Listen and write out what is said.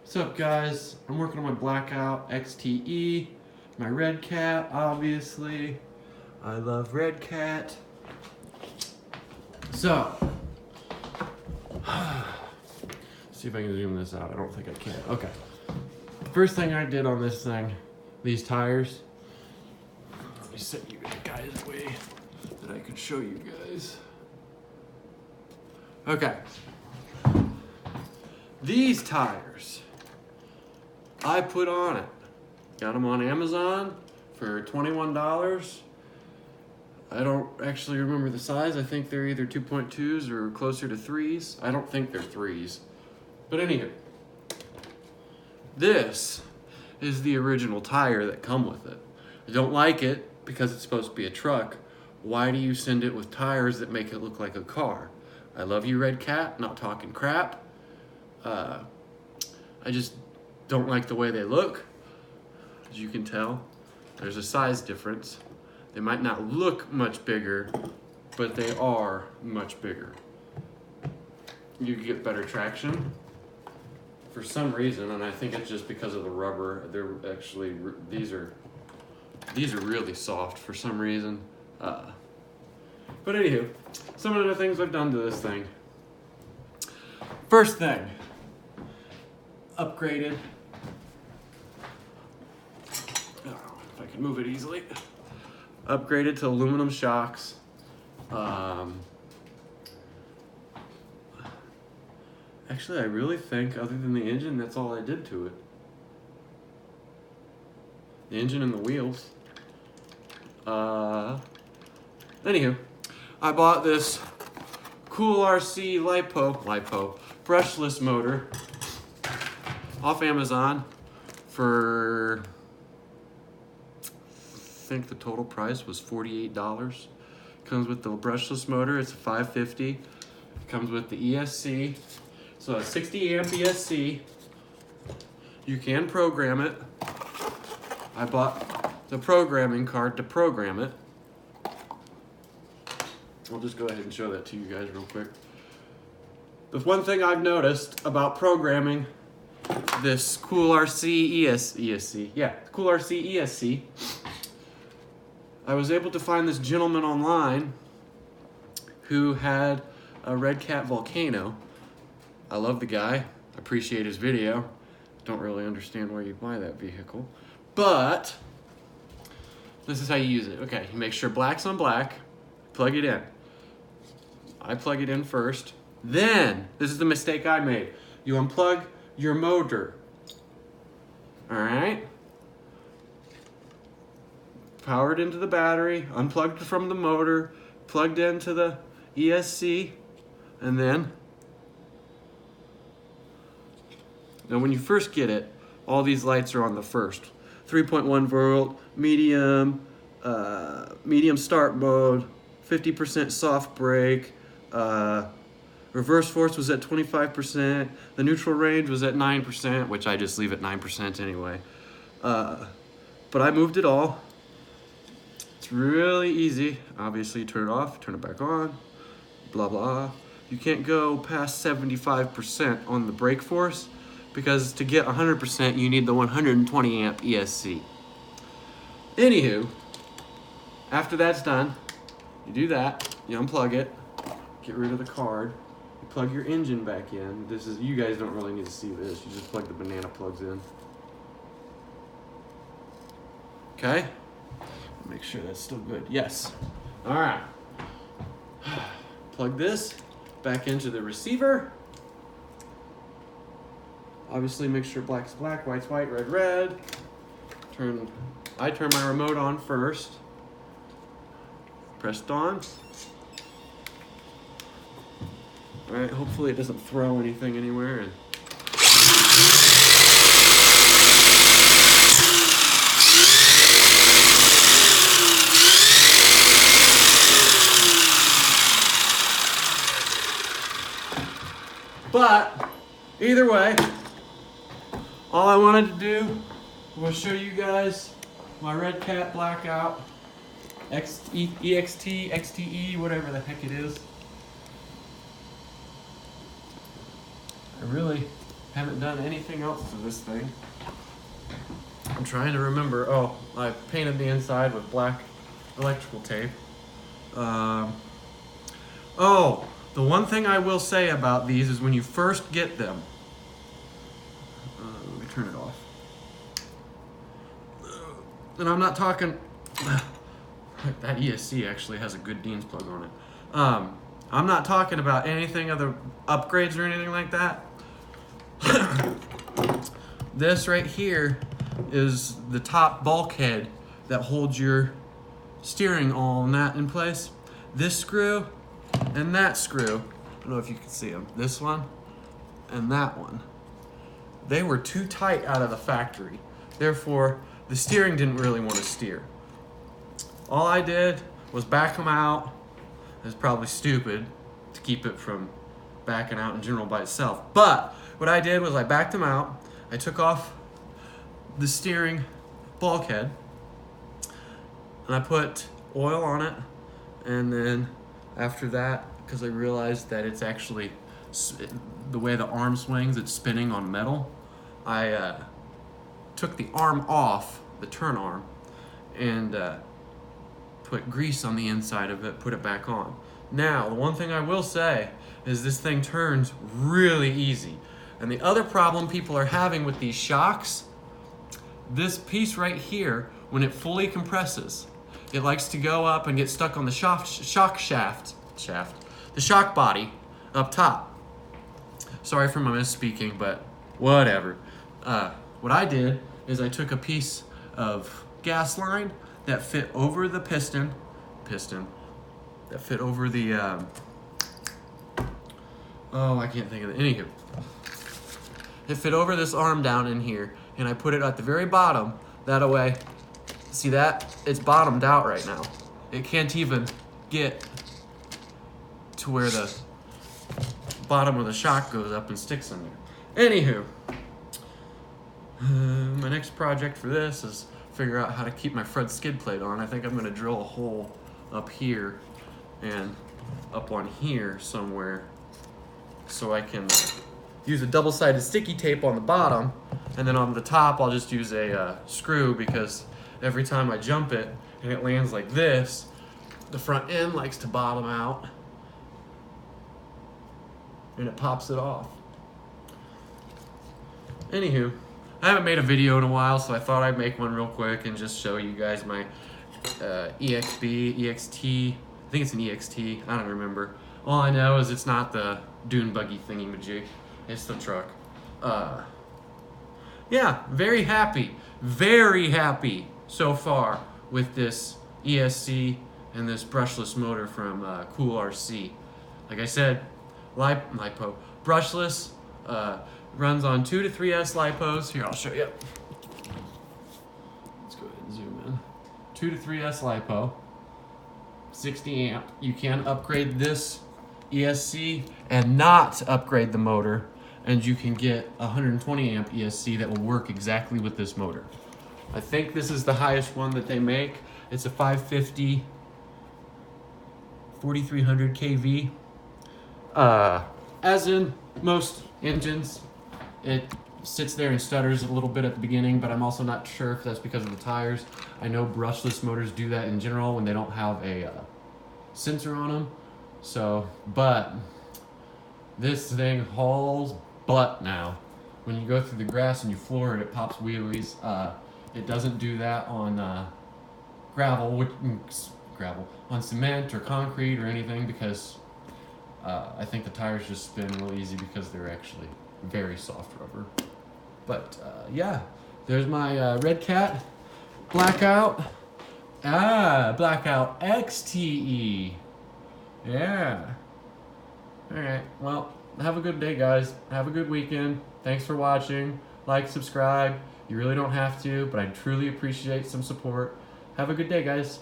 What's up, guys? I'm working on my Blackout XTE, my redcat, obviously. I love redcat. So, see if I can zoom this out. I don't think I can. Okay. First thing I did on this thing, these tires. Let me set you guys away that I can show you guys. Okay. These tires, I put on it. Got them on Amazon for $21. I don't actually remember the size. I think they're either 2.2s or closer to 3s. I don't think they're 3s. But anywho, this is the original tire that come with it. I don't like it because it's supposed to be a truck. Why do you send it with tires that make it look like a car? I love you, redcat, not talking crap. I just don't like the way they look. As you can tell, there's a size difference. They might not look much bigger, but they are much bigger. You get better traction for some reason, and I think it's just because of the rubber. They're actually, these are really soft for some reason. But anywho, some of the things I've done to this thing. First thing, upgraded. If I can move it easily. Upgraded to aluminum shocks. Actually, I really think, other than the engine, that's all I did to it. The engine and the wheels. Anywho, I bought this CoolRC lipo brushless motor off Amazon for, I think the total price was $48. Comes with the brushless motor. It's a 550. Comes with the ESC. So a 60 amp ESC. You can program it. I bought the programming card to program it. I'll just go ahead and show that to you guys real quick. The one thing I've noticed about programming this CoolRC ESC, CoolRC ESC, I was able to find this gentleman online who had a redcat Volcano. I love the guy, appreciate his video. Don't really understand why you'd buy that vehicle, but this is how you use it. Okay, you make sure black's on black, plug it in. I plug it in first. Then, this is the mistake I made. You unplug your motor. All right? Powered into the battery, unplugged from the motor, plugged into the ESC, and then now when you first get it, all these lights are on the first. 3.1 volt, medium start mode, 50% soft brake, reverse force was at 25%, the neutral range was at 9%, which I just leave at 9% anyway. But I moved it all. It's really easy. Obviously, you turn it off, turn it back on, blah, blah. You can't go past 75% on the brake force because to get 100%, you need the 120 amp ESC. Anywho, after that's done, you do that, you unplug it, get rid of the card, you plug your engine back in. This is, you guys don't really need to see this, you just plug the banana plugs in. Okay? Make sure that's still good. Yes. All right. Plug this back into the receiver. Obviously, make sure black's black, white's white, red, red. I turn my remote on first. Pressed on. All right. Hopefully, it doesn't throw anything anywhere. And but either way, all I wanted to do was show you guys my redcat Blackout XTE, whatever the heck it is. I really Haven't done anything else to this thing. I'm trying to remember. Oh, I painted the inside with black electrical tape. Oh, the one thing I will say about these is when you first get them. Let me turn it off. And I'm not talking. That ESC actually has a good Dean's plug on it. I'm not talking about anything other upgrades or anything like that. This right here is the top bulkhead that holds your steering all and that in place. This screw and that screw, I don't know if you can see them, this one and that one, they were too tight out of the factory. Therefore, the steering didn't really want to steer. All I did was back them out. It's probably stupid to keep it from backing out in general by itself. But what I did was I backed them out. I took off the steering bulkhead and I put oil on it. And then after that, because I realized that it's actually, the way the arm swings, it's spinning on metal, I took the arm off, the turn arm, and put grease on the inside of it, put it back on. Now, the one thing I will say is this thing turns really easy. And the other problem people are having with these shocks, this piece right here, when it fully compresses, it likes to go up and get stuck on the shock shaft, the shock body up top. Sorry for my misspeaking, but whatever. What I did is I took a piece of gas line that fit over the piston, that fit over the, oh, I can't think of it. Anywho, it fit over this arm down in here, and I put it at the very bottom. That way, see that? It's bottomed out right now. It can't even get to where the bottom of the shock goes up and sticks in there. Anywho, my next project for this is figure out how to keep my front skid plate on. I think I'm gonna drill a hole up here and up on here somewhere so I can use a double-sided sticky tape on the bottom, and then on the top I'll just use a screw, because every time I jump it and it lands like this, the front end likes to bottom out and it pops it off. Anywho, I haven't made a video in a while, so I thought I'd make one real quick and just show you guys my EXT, I think it's an EXT, I don't remember. All I know is it's not the dune buggy thingy-majig, it's the truck. Yeah, very happy so far with this ESC and this brushless motor from CoolRC. Like I said, lipo, brushless, runs on 2 to 3S lipos. Here, I'll show you. Let's go ahead and zoom in. 2 to 3S lipo, 60 amp. You can upgrade this ESC and not upgrade the motor, and you can get a 120 amp ESC that will work exactly with this motor. I think this is the highest one that they make. It's a 550, 4300 kV. As in most engines, it sits there and stutters a little bit at the beginning, but I'm also not sure if that's because of the tires. I know brushless motors do that in general when they don't have a sensor on them. So, but this thing hauls butt now. When you go through the grass and you floor it, it pops wheelies. It doesn't do that on gravel, on cement or concrete or anything, because I think the tires just spin real easy because they're actually very soft rubber. But yeah, there's my redcat Blackout XTE. Yeah. Alright, well, have a good day, guys. Have a good weekend. Thanks for watching. Like, subscribe. You really don't have to, but I truly appreciate some support. Have a good day, guys.